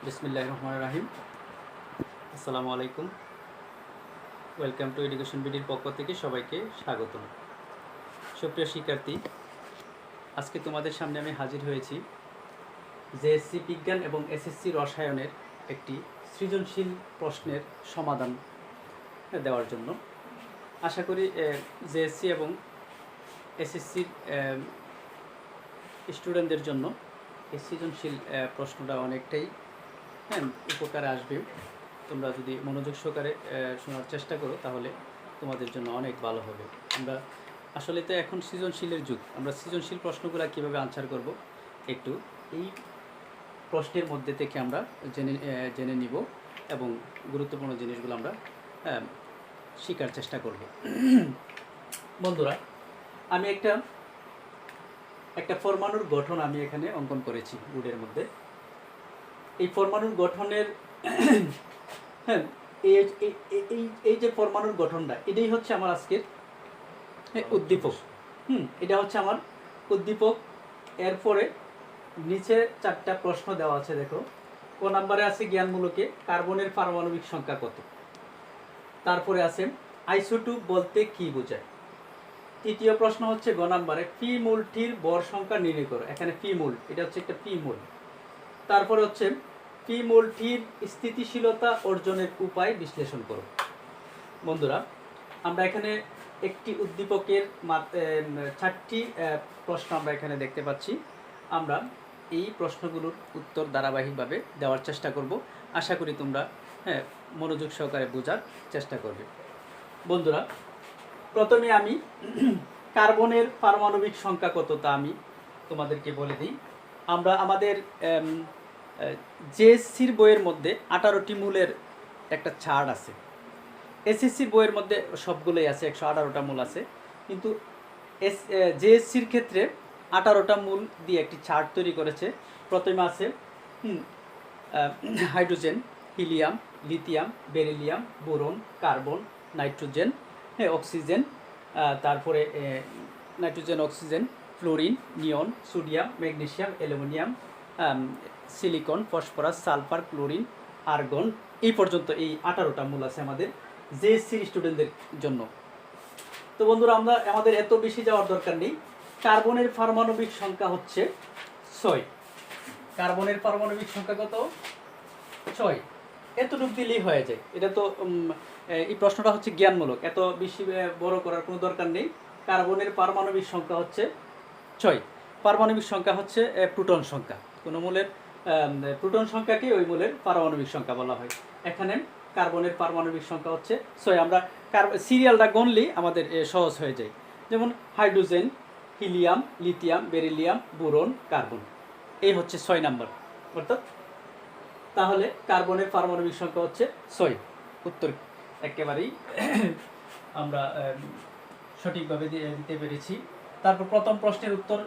বিসমিল্লাহির রহমানির রহিম। আসসালামু আলাইকুম। ওয়েলকাম টু এডুকেশন বিডির পক্ষ থেকে সবাইকে স্বাগতম। সুপ্রিয় শিক্ষার্থী, আজকে তোমাদের সামনে আমি হাজির হয়েছি জেএসসি বিজ্ঞান এবং এসএসসি রসায়নের একটি সৃজনশীল প্রশ্নের সমাধান দেওয়ার জন্য। আশা করি জেএসসি এবং এসএসসির স্টুডেন্টদের জন্য এই সৃজনশীল প্রশ্নটা অনেকটাই উপকারে আসবে। তোমরা যদি মনোযোগ সহকারে শোনার চেষ্টা করো তাহলে তোমাদের জন্য অনেক ভালো হবে। আমরা আসলে তো এখন সৃজনশীলের যুগ, আমরা সৃজনশীল প্রশ্নগুলো কীভাবে আনসার করব একটু এই প্রশ্নের মধ্যে থেকে আমরা জেনে নিব এবং গুরুত্বপূর্ণ জিনিসগুলো আমরা শেখার চেষ্টা করব। বন্ধুরা, আমি একটা পরমাণুর গঠন আমি এখানে অঙ্কন করেছি বোর্ডের মধ্যে। এই পরমাণুর গঠনের এই যে পরমাণুর গঠনটা, এটাই হচ্ছে আমার আজকের উদ্দীপক। এটা হচ্ছে আমার উদ্দীপক। এরপরে নিচে 4টা প্রশ্ন দেওয়া আছে। দেখো, ক নাম্বারে আছে জ্ঞানমূলকে কার্বনের পারমাণবিক সংখ্যা কত। তারপরে আছে আইসোটোপ বলতে কি বোঝায়। তৃতীয় প্রশ্ন হচ্ছে গ নাম্বারে পি মূলটির ভর সংখ্যা নির্ণয় করো। এখানে পি মূল, এটা হচ্ছে একটা পি মূল। তারপরে হচ্ছে পি মূলটির স্থিতিশীলতা অর্জনের উপায় বিশ্লেষণ করো। বন্ধুরা, আমরা এখানে একটি উদ্দীপকের 4টি প্রশ্ন আমরা এখানে দেখতে পাচ্ছি। আমরা এই প্রশ্নগুলোর উত্তর ধারাবাহিকভাবে দেওয়ার চেষ্টা করব। আশা করি তোমরা মনোযোগ সহকারে বোঝার চেষ্টা করবে। বন্ধুরা, প্রথমে আমি কার্বনের পারমাণবিক সংখ্যা কত তা আমি তোমাদেরকে বলে দিই। আমরা আমাদের জেএসসির বইয়ের মধ্যে 18টি মূলের একটা ছাড় আছে। এসএসসির বইয়ের মধ্যে সবগুলোই আছে, 118টা মূল আছে, কিন্তু জেএসসির ক্ষেত্রে 18টা মূল দিয়ে একটি ছাড় তৈরি করেছে। প্রথমে আছে hydrogen, helium, lithium, beryllium, boron, carbon, nitrogen, oxygen, তারপরে nitrogen, oxygen, fluorine, neon, sodium, magnesium, aluminium, silicon, phosphorus, sulphur, chlorine, argon. এই পর্যন্ত এই 18টা মূল আছে আমাদের জেএসসি স্টুডেন্টদের জন্য। তো বন্ধুরা, আমাদের এত বেশি যাওয়ার দরকার নেই। কার্বনের পারমাণবিক সংখ্যা হচ্ছে 6। কার্বনের পারমাণবিক সংখ্যা কত? 6। এতটুকু দিলেই হয়ে যায়। এটা তো এই প্রশ্নটা হচ্ছে জ্ঞানমূলক, এত বেশি বড় করার কোনো দরকার নেই। কার্বনের পারমাণবিক সংখ্যা হচ্ছে 6। পারমাণবিক সংখ্যা হচ্ছে প্রোটন সংখ্যা। কোনো মূলের প্রোটন সংখ্যাকে ওই মূলের পারমাণবিক সংখ্যা বলা হয়। এখানে কার্বনের পারমাণবিক সংখ্যা হচ্ছে 6। আমরা সিরিয়ালটা গণলেই আমাদের সহজ হয়ে যায়। যেমন hydrogen, helium, lithium, beryllium, boron, carbon, এই হচ্ছে 6 নাম্বার। অর্থাৎ তাহলে কার্বনের পারমাণবিক সংখ্যা হচ্ছে 6। উত্তর একেবারেই আমরা সঠিকভাবে দিতে পেরেছি। তারপর প্রথম প্রশ্নের উত্তর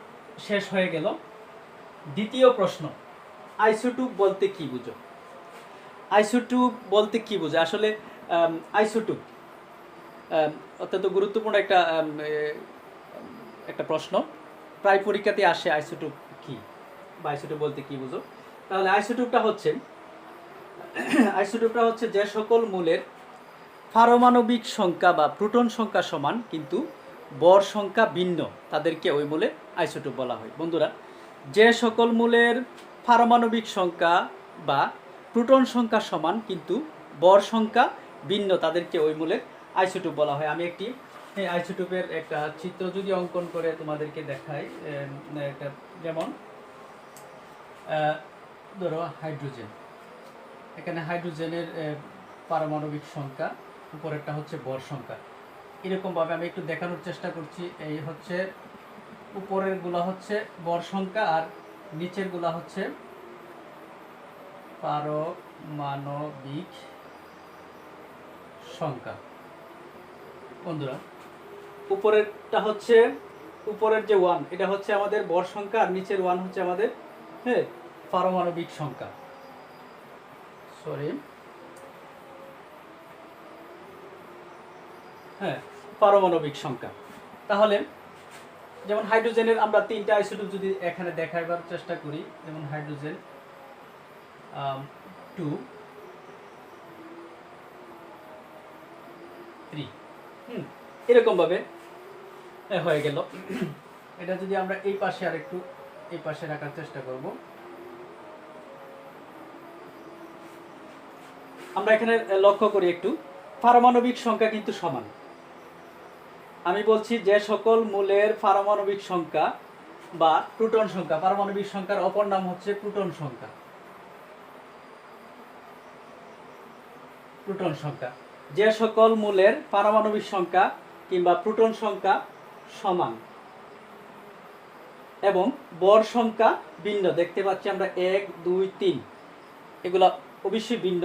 শেষ হয়ে গেল। দ্বিতীয় প্রশ্ন, আইসোটোপ বলতে কি বুঝো? আইসোটোপ বলতে কি বোঝো? আসলে আইসোটোপ অত্যন্ত গুরুত্বপূর্ণ একটা প্রশ্ন। প্রায় পরীক্ষাতে আসে আইসোটোপ কি বা আইসোটোপ বলতে কি বুঝো। তাহলে আইসোটোপটা হচ্ছে যে সকল মূলের পারমাণবিক সংখ্যা বা প্রোটন সংখ্যা সমান কিন্তু ভর সংখ্যা ভিন্ন, তাদেরকে ওই মূলে আইসোটোপ বলা হয়। বন্ধুরা, যে সকল মূলের পারমাণবিক সংখ্যা বা প্রোটন সংখ্যা সমান কিন্তু ভর সংখ্যা ভিন্ন, তাদেরকে ওই মূলের আইসোটোপ বলা হয়। আমি একটি আইসোটোপের একটা চিত্র যদি অঙ্কন করে তোমাদেরকে দেখাই। যেমন ধরো হাইড্রোজেন, এখানে হাইড্রোজেনের পারমাণবিক সংখ্যা, উপরেরটা হচ্ছে ভর সংখ্যা। এরকমভাবে আমি একটু দেখানোর চেষ্টা করছি। এই হচ্ছে উপরের গুলা হচ্ছে ভর সংখ্যা আর নিচের গুলা হচ্ছে পারমাণবিক সংখ্যা। বন্ধুরা, উপরের যে 1, এটা হচ্ছে আমাদের ভর সংখ্যা, আর নিচের 1 হচ্ছে আমাদের পারমাণবিক সংখ্যা। পারমাণবিক সংখ্যা। তাহলে যেমন হাইড্রোজেনের আমরা 3টা আইসোটোপ যদি এখানে দেখাবার চেষ্টা করি, যেমন হাইড্রোজেন 2 3 এরকমভাবে হয়ে গেল। এটা যদি আমরা এই পাশে আর একটু এই পাশে রাখার চেষ্টা করব, আমরা এখানে লক্ষ্য করি একটু, পারমাণবিক সংখ্যা কিন্তু সমান। আমি বলছি যে সকল মূলের পারমাণবিক সংখ্যা বা প্রোটন সংখ্যা, পারমাণবিক সংখ্যার অপর নাম হচ্ছে প্রোটন সংখ্যা। প্রোটন সংখ্যা, যে সকল মূলের পারমাণবিক সংখ্যা কিংবা প্রোটন সংখ্যা সমান এবং বর সংখ্যা ভিন্ন, দেখতে পাচ্ছি আমরা 1 2 3, এগুলা অবশ্যই ভিন্ন,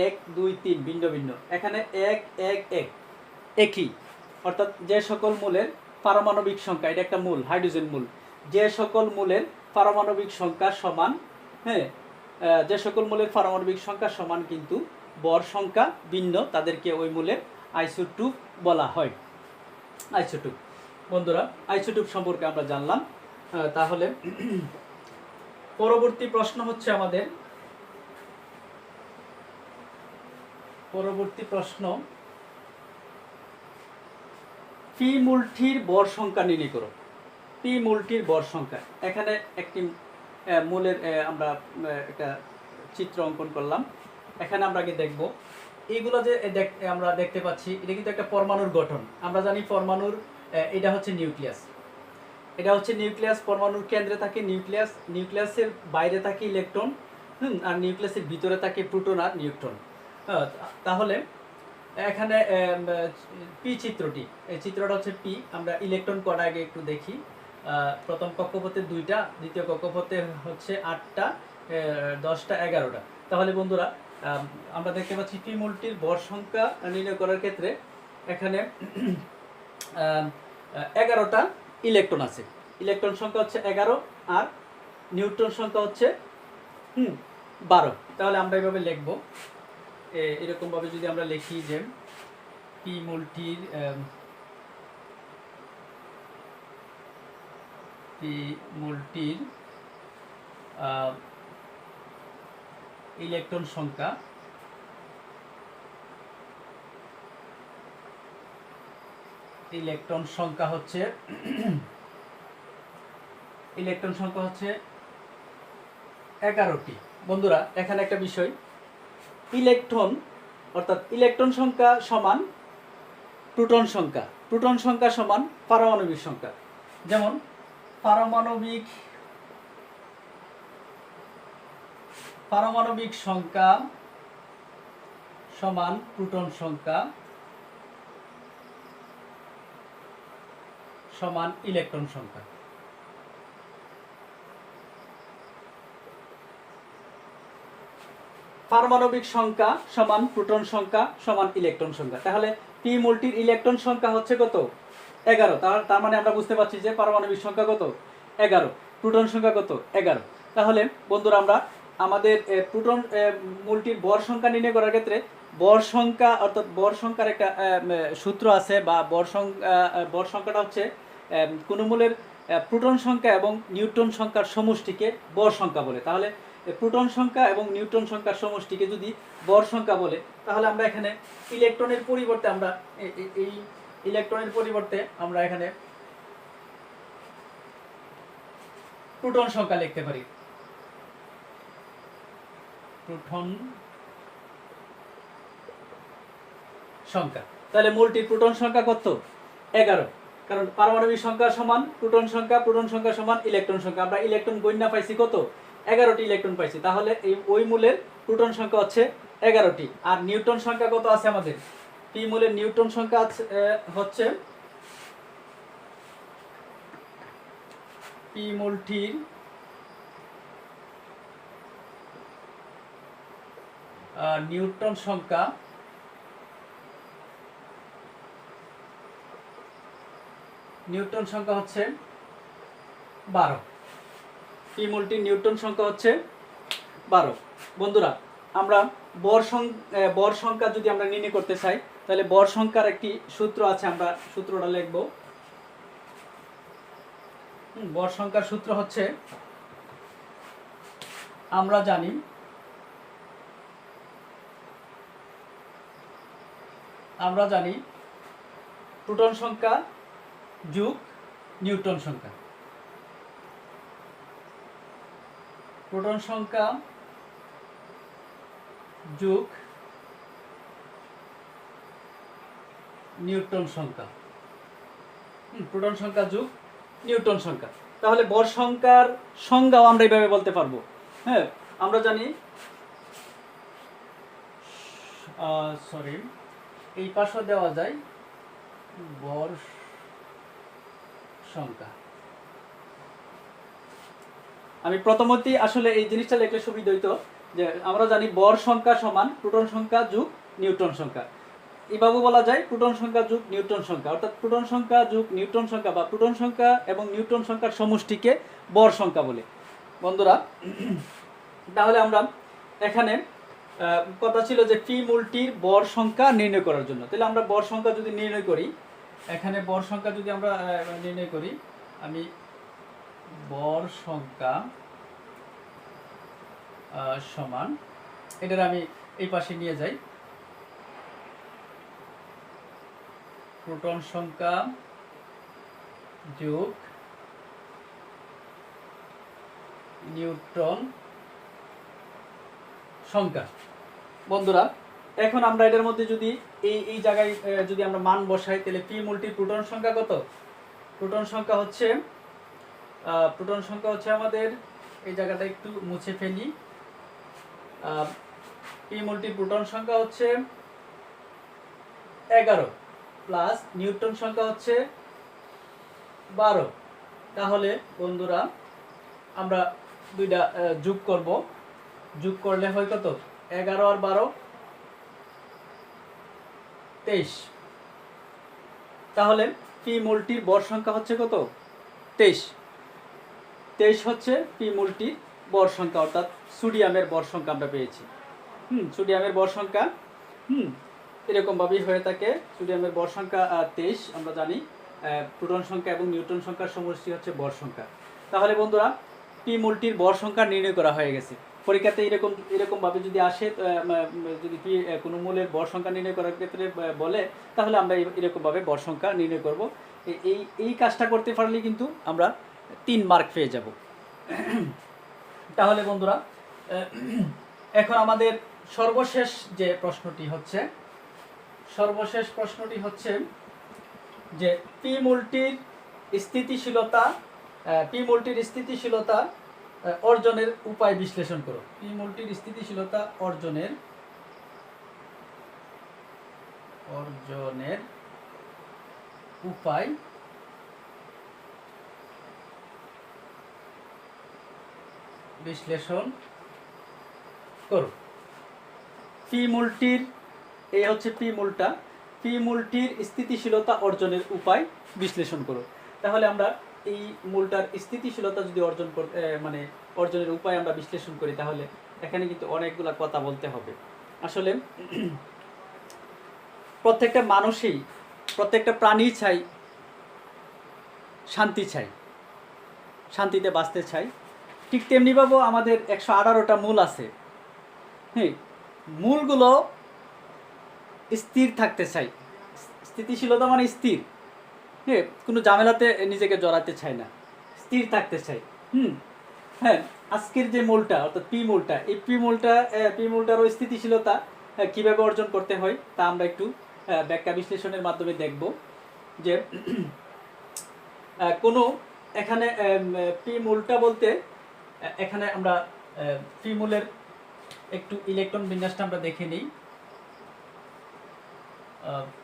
1 2 3 ভিন্ন ভিন্ন, এখানে 1 1 1 একই, অর্থাৎ যে সকল মূলের পারমাণবিক সংখ্যা, এটা একটা মূল, হাইড্রোজেন মূল, যে সকল মূলের পারমাণবিক সংখ্যা সমান, হ্যাঁ, যে সকল মূলের পারমাণবিক সংখ্যা সমান কিন্তু বর সংখ্যা ভিন্ন, তাদেরকে ওই মূলের আইসোটোপ বলা হয়। আইসোটোপ। বন্ধুরা, আইসোটোপ সম্পর্কে আমরা জানলাম। তাহলে পরবর্তী প্রশ্ন হচ্ছে আমাদের, পরবর্তী প্রশ্ন, পি মূলটির বর সংখ্যা নির্ণয় করো। পি মূলটির বর সংখ্যা, এখানে একটি মূলের আমরা একটা চিত্র অঙ্কন করলাম। এখানে আমরা আগে দেখব এইগুলো যে আমরা দেখতে পাচ্ছি, এটা কিন্তু একটা পরমাণুর গঠন। আমরা জানি পরমাণুর এটা হচ্ছে নিউক্লিয়াস, এটা হচ্ছে নিউক্লিয়াস, পরমাণুর কেন্দ্রে থাকে নিউক্লিয়াস, নিউক্লিয়াসের বাইরে থাকে ইলেকট্রন, আর নিউক্লিয়াসের ভিতরে থাকে প্রোটন আর নিউট্রন। তাহলে এখানে পি চিত্রটি, এই চিত্রটা হচ্ছে পি। আমরা ইলেকট্রন কণা আগে একটু দেখি। প্রথম কক্ষপথে 2টা, দ্বিতীয় কক্ষপথে হচ্ছে 8টা, 10টা, 11টা। তাহলে বন্ধুরা, আমরা দেখতে পাচ্ছি পি মূলটির ভর সংখ্যা নির্ণয় করার ক্ষেত্রে এখানে 11টা ইলেকট্রন আছে। ইলেকট্রন সংখ্যা হচ্ছে 11 আর নিউট্রন সংখ্যা হচ্ছে 12। তাহলে আমরা এইভাবে লিখব, এরকমভাবে যদি আমরা লিখি যে পি মূলটির ইলেকট্রন সংখ্যা হচ্ছে ইলেকট্রন সংখ্যা হচ্ছে 11টি। বন্ধুরা, এখানে একটা বিষয়, ইলেকট্রন অর্থাৎ ইলেকট্রন সংখ্যা সমান প্রোটন সংখ্যা, প্রোটন সংখ্যা সমান পারমাণবিক সংখ্যা। যেমন পারমাণবিক সংখ্যা সমান প্রোটন সংখ্যা সমান ইলেকট্রন সংখ্যা। পারমাণবিক সংখ্যা সমান প্রোটন সংখ্যা সমান ইলেকট্রন সংখ্যা। তাহলে পি মূলটির ইলেকট্রন সংখ্যা হচ্ছে কত? 11। তার মানে আমরা বুঝতে পারছি যে পারমাণবিক সংখ্যা কত? 11। প্রোটন সংখ্যা কত? 11। তাহলে বন্ধুরা, আমরা আমাদের প্রোটন মূলটির ভর সংখ্যা নির্ণয় করার ক্ষেত্রে ভর সংখ্যা অর্থাৎ ভর সংখ্যার একটা সূত্র আছে, বা ভর সংখ্যাটা হচ্ছে কোনো মূলের প্রোটন সংখ্যা এবং নিউট্রন সংখ্যার সমষ্টিকে ভর সংখ্যা বলে। তাহলে প্রোটন সংখ্যা এবং নিউট্রন সংখ্যার সমষ্টিকে যদি ভর সংখ্যা বলে, তাহলে আমরা এখানে ইলেকট্রনের পরিবর্তে এই ইলেকট্রনের পরিবর্তে আমরা এখানে প্রোটন সংখ্যা লিখতে পারি। প্রোটন সংখ্যা, তাহলে মূলটির প্রোটন সংখ্যা কত? 11। কারণ পারমাণবিক সংখ্যা সমান প্রোটন সংখ্যা সমান ইলেকট্রন সংখ্যা। আমরা ইলেকট্রন গণনা পাইছি কত? 11টি ইলেকট্রন পাইছি। তাহলে এই ওই মূলের প্রোটন সংখ্যা হচ্ছে 11টি। আর নিউট্রন সংখ্যা কত আছে আমাদের? পি মূলের নিউট্রন সংখ্যা হচ্ছে পি মূলটির নিউট্রন সংখ্যা হচ্ছে 12। পি মূলটির নিউট্রন সংখ্যা হচ্ছে 12। বন্ধুরা, আমরা বর সংখ্যা যদি আমরা নির্ণয় করতে চাই, তাহলে বর সংখ্যার একটি সূত্র আছে, আমরা সূত্রটা লিখব। বর সংখ্যার সূত্র হচ্ছে, আমরা জানি আমরা জানি প্রোটন সংখ্যা যোগ নিউট্রন সংখ্যা, প্রোটন সংখ্যা যোগ নিউট্রন সংখ্যা, প্রোটন সংখ্যা যোগ নিউট্রন সংখ্যা। তাহলে ভর সংখ্যার সংজ্ঞাও আমরা এইভাবে বলতে পারবো। হ্যাঁ, আমরা জানি সরি এই পাশে দেওয়া যায় ভর সংখ্যা। আমি প্রথমতেই আসলে এই জিনিসটা লিখলে সুবিধা হইতো যে আমরা জানি ভর সংখ্যা সমান প্রোটন সংখ্যা যোগ নিউট্রন সংখ্যা। এইভাবে বলা যায় প্রোটন সংখ্যা যোগ নিউট্রন সংখ্যা, অর্থাৎ প্রোটন সংখ্যা যোগ নিউট্রন সংখ্যা বা প্রোটন সংখ্যা এবং নিউট্রন সংখ্যার সমষ্টিকে ভর সংখ্যা বলে। বন্ধুরা, তাহলে আমরা এখানে কথা ছিল যে পি মোলটির ভর সংখ্যা নির্ণয় করার জন্য। তাহলে আমরা ভর সংখ্যা যদি নির্ণয় করি, এখানে ভর সংখ্যা যদি আমরা নির্ণয় করি, আমি ভর সংখ্যা সমান, এটার আমি এই পাশে নিয়ে যাই প্রোটন সংখ্যা যোগ নিউট্রন সংখ্যা। বন্ধুরা, এখন আমরা এটার মধ্যে যদি এই জায়গায় যদি আমরা মান বসাই, তাহলে পি মোলটির প্রোটন সংখ্যা কত? প্রোটন সংখ্যা হচ্ছে আমাদের এই জায়গাটা একটু মুছে ফেলি। পি মোলটির প্রোটন সংখ্যা হচ্ছে 11 প্লাস নিউট্রন সংখ্যা হচ্ছে 12। তাহলে বন্ধুরা আমরা দুইটা যোগ করব, যোগ করলে হয় কত? 11 আর 12 23। তাহলে পি মোলটির ভর সংখ্যা হচ্ছে কত? 23। 23 হচ্ছে পি মোলটির ভর সংখ্যা, অর্থাৎ সোডিয়ামের ভর সংখ্যা আমরা পেয়েছি। সোডিয়ামের ভর সংখ্যা এরকমভাবেই হয়ে থাকে। সোডিয়ামের ভর সংখ্যা 23 আমরা জানি। প্রোটন সংখ্যা এবং নিউট্রন সংখ্যার সমষ্টি হচ্ছে ভর সংখ্যা। তাহলে বন্ধুরা, পি মোলটির ভর সংখ্যা নির্ণয় করা হয়ে গেছে। পরীক্ষাতে এরকমভাবে যদি আসে, যদি পি কোনো মূলের ভর সংখ্যা নির্ণয় করার ক্ষেত্রে বলে, তাহলে আমরা এরকমভাবে ভর সংখ্যা নির্ণয় করব। এই কাজটা করতে পারলেই কিন্তু আমরা 3 মার্ক পেয়ে যাব। তাহলে বন্ধুরা, এখন আমাদের সর্বশেষ প্রশ্নটি হচ্ছে যে পি মোলটির স্থিতিশীলতা অর্জনের উপায় বিশ্লেষণ করো। পি মোলটির স্থিতিশীলতা অর্জনের উপায় বিশ্লেষণ করো। পি মোলটির, এই হচ্ছে পি মোলটা, পি মোলটির স্থিতিশীলতা অর্জনের উপায় বিশ্লেষণ করো। তাহলে আমরা এই মোলটার স্থিতিশীলতা যদি অর্জনের উপায় আমরা বিশ্লেষণ করি, তাহলে এখানে কিন্তু অনেকগুলা কথা বলতে হবে। আসলে প্রত্যেকটা মানুষই, প্রত্যেকটা প্রাণী চাই শান্তি, শান্তিতে বাঁচতে চাই। ঠিক তেমনিভাবে আমাদের 118টা মূল আছে। হ্যাঁ, মূলগুলো স্থির থাকতে চাই। স্থিতিশীলতা মানে স্থির, হ্যাঁ, কোনো ঝামেলাতে নিজেকে জড়াতে চাই না, স্থির থাকতে চাই। হ্যাঁ, আজকের যে মূলটা অর্থাৎ পি মূলটা, এই পি মূলটারও স্থিতিশীলতা কীভাবে অর্জন করতে হয় তা আমরা একটু ব্যাখ্যা বিশ্লেষণের মাধ্যমে দেখব। যে কোনো এখানে পি মূলটা বলতে, এখানে আমরা পি মূলের একটু ইলেকট্রন বিন্যাসটা আমরা দেখে নিই।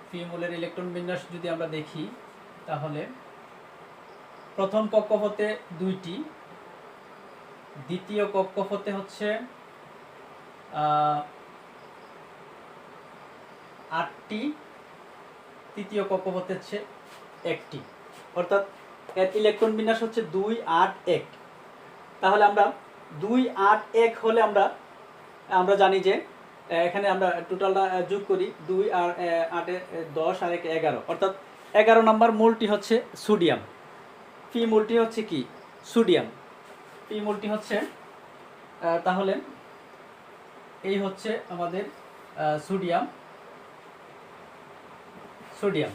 পি মূলের ইলেকট্রন বিন্যাস যদি আমরা দেখি, তাহলে প্রথম কক্ষপথে 2টি, দ্বিতীয় কক্ষপথে হচ্ছে 8টি, তৃতীয় কক্ষপথে হচ্ছে 1টি, অর্থাৎ এর ইলেকট্রন বিন্যাস হচ্ছে 2, 8, 1। তাহলে আমরা 2, 8, 1 হলে আমরা জানি যে এখানে আমরা টোটালটা যোগ করি, 2 আর 8 10 আর 1 11, অর্থাৎ 11 নম্বর মূলটি হচ্ছে সোডিয়াম। পি মূলটি হচ্ছে কি? সোডিয়াম। পি মূলটি হচ্ছে, তাহলে এই হচ্ছে আমাদের সোডিয়াম। সোডিয়াম।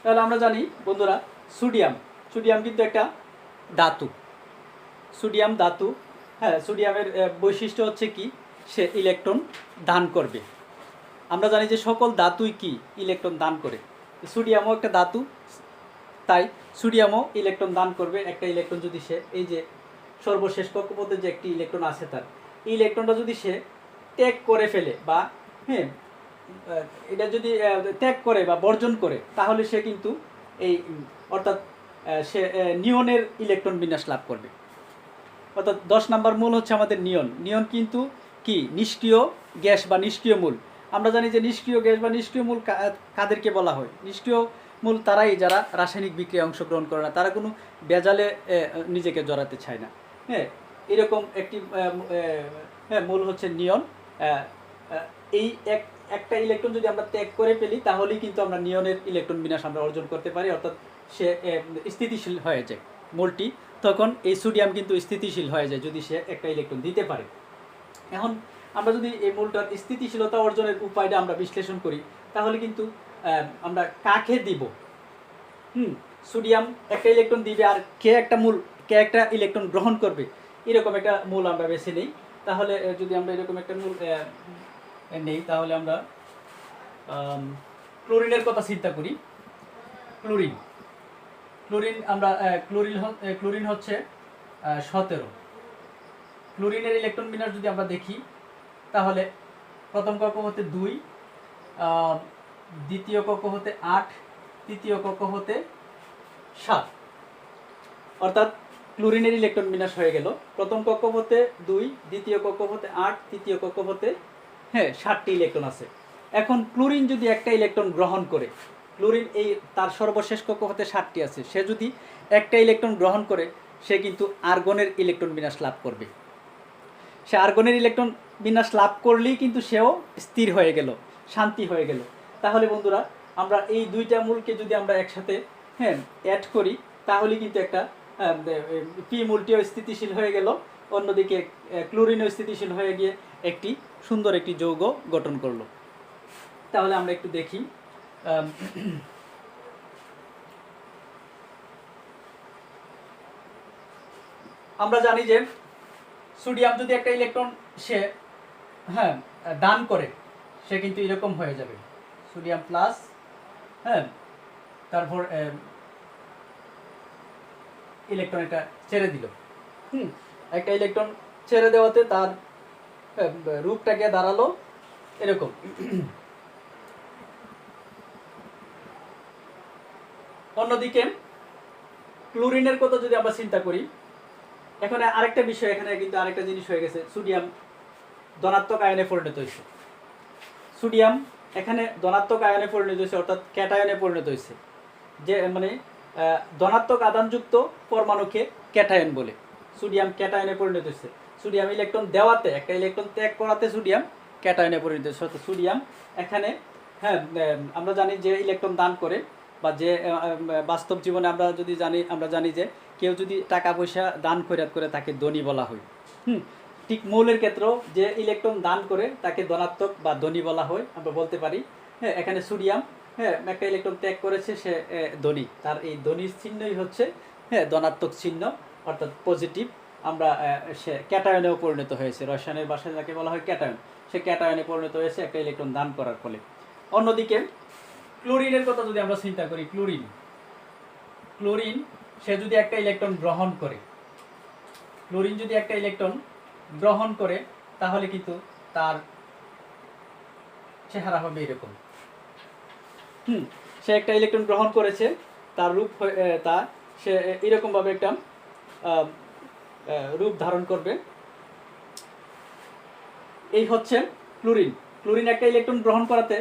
তাহলে আমরা জানি বন্ধুরা সোডিয়াম কিন্তু একটা ধাতু, সোডিয়াম ধাতু। হ্যাঁ, সোডিয়ামের বৈশিষ্ট্য হচ্ছে কি, সে ইলেকট্রন দান করবে। আমরা জানি যে সকল ধাতুই কি ইলেকট্রন দান করে, সোডিয়ামও একটা ধাতু, তাই সোডিয়ামও ইলেকট্রন দান করবে। একটা ইলেকট্রন যদি সে, এই যে সর্বশেষ কক্ষপথে যে একটি ইলেকট্রন আছে, তার এই ইলেকট্রনটা যদি সে ত্যাগ করে ফেলে বা হ্যাঁ এটা যদি ত্যাগ করে বা বর্জন করে, তাহলে সে কিন্তু এই অর্থাৎ সে নিয়নের ইলেকট্রন বিন্যাস লাভ করবে। অর্থাৎ 10 নম্বর মূল হচ্ছে আমাদের নিয়ন কিন্তু কি নিষ্ক্রিয় গ্যাস বা নিষ্ক্রিয় মূল। আমরা জানি যে নিষ্ক্রিয় গ্যাস বা নিষ্ক্রিয় মূল কাদেরকে বলা হয়? নিষ্ক্রিয় মূল তারাই যারা রাসায়নিক বিক্রিয়ায় অংশগ্রহণ করে না, তারা কোনো বেজালে নিজেকে জড়াতে চায় না। হ্যাঁ, এরকম একটি মূল হচ্ছে নিয়ন। এই একটা ইলেকট্রন যদি আমরা ত্যাগ করে ফেলি, তাহলেই কিন্তু আমরা নিয়নের ইলেকট্রন বিন্যাস আমরা অর্জন করতে পারি, অর্থাৎ সে স্থিতিশীল হয়ে যায় মূলটি। তখন এই সোডিয়াম কিন্তু স্থিতিশীল হয়ে যায় যদি সে একটা ইলেকট্রন দিতে পারে। এখন আমরা যদি এই মূলটার স্থিতিশীলতা অর্জনের উপায়টা আমরা বিশ্লেষণ করি, তাহলে কিন্তু আমরা কাকে দিব? সোডিয়াম একটা ইলেকট্রন দিবে, আর কে একটা ইলেকট্রন গ্রহণ করবে, এরকম একটা মূল আমরা বেছে নিই। তাহলে যদি আমরা এরকম একটা মূল নেই, তাহলে আমরা ক্লোরিনের কথা চিন্তা করি। ক্লোরিন আমরা ক্লোরিন হচ্ছে 17। ক্লোরিনের ইলেকট্রন বিন্যাস যদি আমরা দেখি, তাহলে প্রথম কক্ষপথে 2, দ্বিতীয় কক্ষপথে 8, তৃতীয় কক্ষপথে 7। অর্থাৎ ক্লোরিনের ইলেকট্রন বিন্যাস হয়ে গেল প্রথম কক্ষপথে 2, দ্বিতীয় কক্ষপথে 8, তৃতীয় কক্ষপথে 7টি ইলেকট্রন আছে। এখন ক্লোরিন যদি একটা ইলেকট্রন গ্রহণ করে, ক্লোরিন এই তার সর্বশেষ কক্ষপথে 7টি আছে, সে যদি একটা ইলেকট্রন গ্রহণ করে, সে কিন্তু আর্গনের ইলেকট্রন বিন্যাস লাভ করবে। সে আর্গনের ইলেকট্রন বিন্যাস লাভ করলেই কিন্তু সেও স্থির হয়ে গেল, শান্তি হয়ে গেল। তাহলে বন্ধুরা, আমরা এই দুইটা মূলকে যদি আমরা একসাথে অ্যাড করি, তাহলে কিন্তু একটা পি মূলটিও স্থিতিশীল হয়ে গেল, অন্যদিকে ক্লোরিনও স্থিতিশীল হয়ে গিয়ে একটি সুন্দর একটি যৌগ গঠন করলো। তাহলে আমরা একটু দেখি। আমরা জানি যে সোডিয়াম যদি একটা ইলেকট্রন সে দান করে, সে কিন্তু এরকম হয়ে যাবে, সোডিয়াম প্লাস, তারপর ইলেকট্রন এটা ছেড়ে দিল। একটা ইলেকট্রন ছেড়ে দেওয়াতে তার রূপটাকে দাঁড়ালো এরকম। অন্যদিকে ক্লোরিনের কথা যদি আমরা চিন্তা করি, এখন আরেকটা বিষয়, এখানে কিন্তু আরেকটা জিনিস হয়ে গেছে, সোডিয়াম ধনাত্মক আয়নে পরিণত হয়েছে। সোডিয়াম এখানে ধনাত্মক আয়নে পরিণত হয়েছে, অর্থাৎ ক্যাটায়নে পরিণত হয়েছে। যে মানে ধনাত্মক আধানযুক্ত পরমাণুকে ক্যাটায়ন বলে। সোডিয়াম ক্যাটায়নে পরিণত হয়েছে। সোডিয়াম ইলেকট্রন দেওয়াতে, একটা ইলেকট্রন ত্যাগ করাতে সোডিয়াম ক্যাটায়নে পরিণত হয়েছে। সোডিয়াম এখানে আমরা জানি যে ইলেকট্রন দান করে, বা যে বাস্তব জীবনে আমরা জানি যে কেউ যদি টাকা পয়সা দান খয়রাত করে, তাকে ধনী বলা হয়। ঠিক মৌলের ক্ষেত্রেও যে ইলেকট্রন দান করে তাকে ধনাত্মক বা ধনী বলা হয়, আমরা বলতে পারি। এখানে সোডিয়াম একটা ইলেকট্রন ত্যাগ করেছে, সে ধনী, তার এই ধনীর চিহ্নই হচ্ছে ধনাত্মক চিহ্ন, অর্থাৎ পজিটিভ। আমরা সে ক্যাটায়নেও পরিণত হয়েছে, রসায়নের ভাষায় যাকে বলা হয় ক্যাটায়ন, সে ক্যাটায়নে পরিণত হয়েছে একটা ইলেকট্রন দান করার ফলে। অন্যদিকে ক্লোরিনের কথা যদি আমরা চিন্তা করি, ক্লোরিন সে যদি একটা ইলেকট্রন গ্রহণ করে, ক্লোরিন যদি একটা ইলেকট্রন গ্রহণ করে, তাহলে কিন্তু তার চেহারা হবে এরকম। সে একটা ইলেকট্রন গ্রহণ করেছে, তার রূপ সে এরকমভাবে একটা রূপ ধারণ করবে। এই হচ্ছে ক্লোরিন একটা ইলেকট্রন গ্রহণ করাতে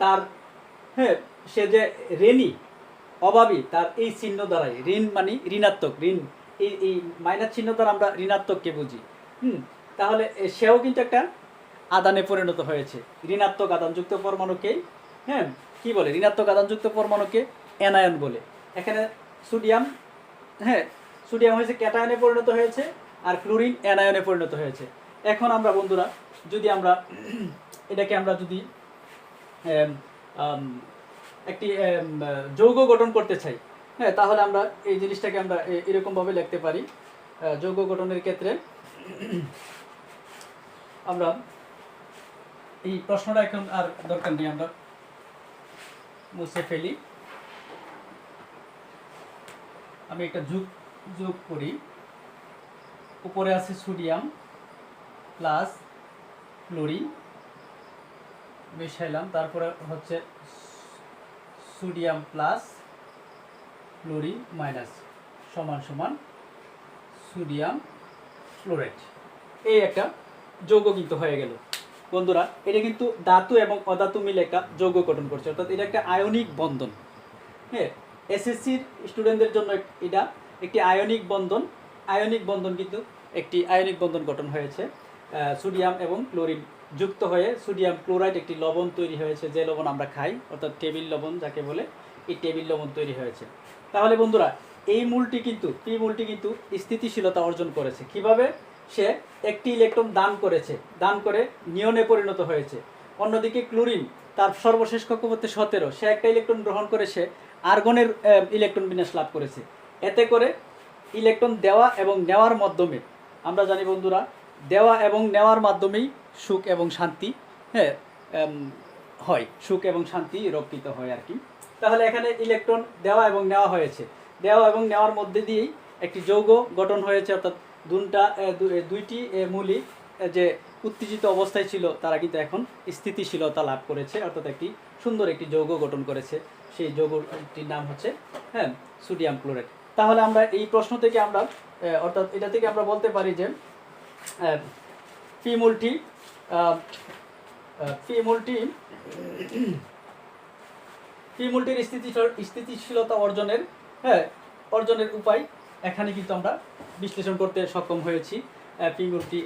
তার সে যে ঋণী, অভাবী, তার এই চিহ্ন দ্বারাই, ঋণ মানে ঋণাত্মক, ঋণ এই মাইনাস চিহ্ন দ্বারা আমরা ঋণাত্মককে বুঝি। তাহলে সেও কিন্তু একটা আদানে পরিণত হয়েছে। ঋণাত্মক আদানযুক্ত পরমাণুকে কি বলে? ঋণাত্মক আদানযুক্ত পরমাণুকে অ্যানায়ন বলে। এখানে সোডিয়াম হয়েছে ক্যাটায়নে পরিণত হয়েছে, আর ক্লোরিন অ্যানায়নে পরিণত হয়েছে। এখন আমরা বন্ধুরা যদি আমরা এটাকে আমরা যদি একটি যৌগ গঠন করতে চাই, হ্যাঁ, তাহলে আমরা এই জিনিসটাকে আমরা এরকমভাবে লিখতে পারি। যৌগ গঠনের ক্ষেত্রে আমরা এই প্রশ্নটা এখন আর দরকার নেই, আমরা মুছে ফেলি। আমি একটা যোগ করি। উপরে আছে সোডিয়াম প্লাস ক্লোরিন মিশাইলাম, তারপরে হচ্ছে সোডিয়াম প্লাস ক্লোরিন মাইনাস সমান সমান সোডিয়াম ফ্লোরাইড। এই একটা যৌগ কিন্তু হয়ে গেল বন্ধুরা। এটা কিন্তু ধাতু এবং অধাতু মিলে একটা যৌগ গঠন করছে, অর্থাৎ এটা একটা আয়নিক বন্ধন। হ্যাঁ, এসএসসির স্টুডেন্টদের জন্য এটা একটি আয়নিক বন্ধন। আয়নিক বন্ধন কিন্তু একটি আয়নিক বন্ধন গঠন হয়েছে। সোডিয়াম এবং ক্লোরিন যুক্ত হয়ে সোডিয়াম ক্লোরাইড একটি লবণ তৈরি হয়েছে, যে লবণ আমরা খাই, অর্থাৎ টেবিল লবণ যাকে বলে, এই টেবিল লবণ তৈরি হয়েছে। তাহলে বন্ধুরা এই মূলটি কিন্তু পি মূলটি কিন্তু স্থিতিশীলতা অর্জন করেছে। কিভাবে? সে একটি ইলেকট্রন দান করেছে, দান করে নিয়নে পরিণত হয়েছে। অন্যদিকে ক্লোরিন তার সর্বশেষ কক্ষপথে 17, সে একটা ইলেকট্রন গ্রহণ করে সে আর্গনের ইলেকট্রন বিন্যাস লাভ করেছে। এতে করে ইলেকট্রন দেওয়া এবং নেওয়ার মাধ্যমে, আমরা জানি বন্ধুরা, দেওয়া এবং নেওয়ার মাধ্যমেই সুখ এবং শান্তি, হ্যাঁ, হয়, সুখ এবং শান্তি রক্ষিত হয় আর কি। তাহলে এখানে ইলেকট্রন দেওয়া এবং নেওয়া হয়েছে, দেওয়া এবং নেওয়ার মধ্যে দিয়েই একটি যৌগ গঠন হয়েছে, অর্থাৎ দুইটি মূলই যে উত্তেজিত অবস্থায় ছিল তারা কিন্তু এখন স্থিতিশীলতা লাভ করেছে, অর্থাৎ একটি সুন্দর একটি যৌগ গঠন করেছে। সেই যৌগটির নাম হচ্ছে, হ্যাঁ, সোডিয়াম ক্লোরাইড। তাহলে আমরা এই প্রশ্ন থেকে আমরা অর্থাৎ এটা থেকে আমরা বলতে পারি যে পি মূলটির স্থিতিশীলতা অর্জনের, হ্যাঁ, অর্জনের উপায় এখানে কিন্তু আমরা বিশ্লেষণ করতে সক্ষম হয়েছি। পি মূলটি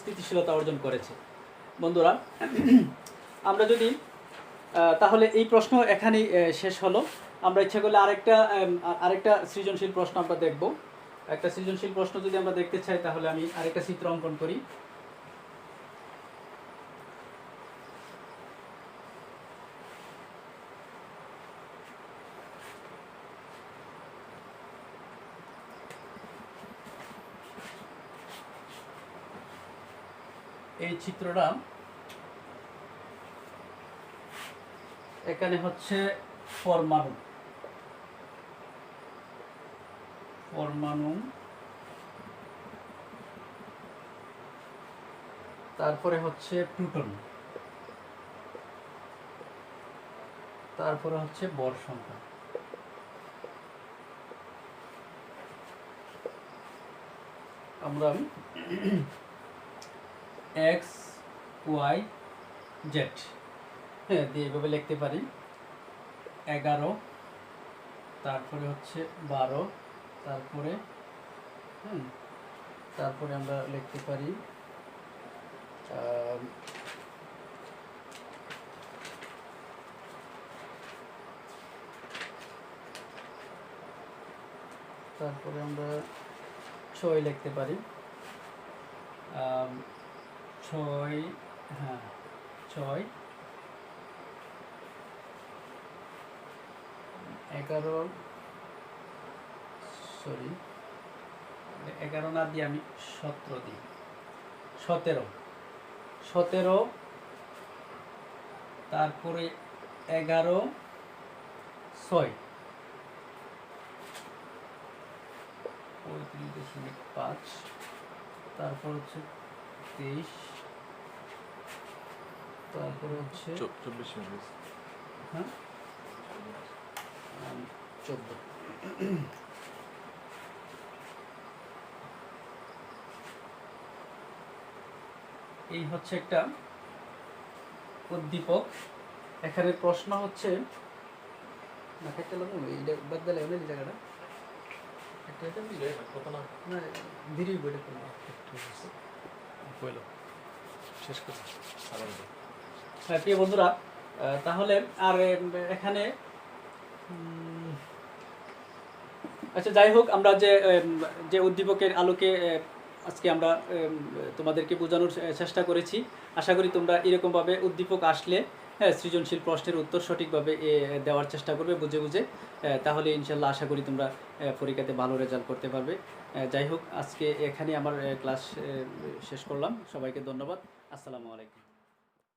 স্থিতিশীলতা অর্জন করেছে বন্ধুরা। আমরা যদি তাহলে এই প্রশ্ন এখানেই শেষ হলো। আমরা ইচ্ছা করলে আরেকটা সৃজনশীল প্রশ্ন আমরা দেখব। একটা সৃজনশীল প্রশ্ন যদি আমরা দেখতে চাই, তাহলে আমি আরেকটা চিত্র অঙ্কন করি। এই চিত্রটা এখানে হচ্ছে পরমাণু, তারপরে হচ্ছে প্লুটন, তারপরে হচ্ছে ভর সংখ্যা। আমরা এক্স ওয়াই জেড, হ্যাঁ, দিয়ে এভাবে লিখতে পারি। 11, তারপরে হচ্ছে 12, তারপরে আমরা লিখতে পারি তারপরে আমরা 6 লিখতে পারি। 6, হ্যাঁ, 6, 11, সরি 11 না দিয়ে আমি 17 দিই, 17, তারপরে 11, 6, 35.5, তারপর হচ্ছে 23, তারপরে হচ্ছে 24 মিনিট, হ্যাঁ, 14। এই হচ্ছে একটা উদ্দীপক। এখানে প্রশ্ন হচ্ছে না, খেতে লাগবো এইটা বাদ দিলে অনেক জায়গাটা একটা দিলে কত না না ধীরে বইটা করবো বলো শেষ করো। হ্যাঁ প্রিয় বন্ধুরা, তাহলে আর এখানে আচ্ছা যাই হোক, আমরা যে উদ্দীপকের আলোকে আজকে আমরা তোমাদেরকে বোঝানোর চেষ্টা করেছি, আশা করি তোমরা এরকমভাবে উদ্দীপক আসলে হ্যাঁ, সৃজনশীল প্রশ্নের উত্তর সঠিকভাবে দেওয়ার চেষ্টা করবে বুঝে বুঝে। তাহলে ইনশাল্লাহ আশা করি তোমরা পরীক্ষাতে ভালো রেজাল্ট করতে পারবে। যাই হোক, আজকে এখানে আমার ক্লাস শেষ করলাম। সবাইকে ধন্যবাদ। আসসালামু আলাইকুম।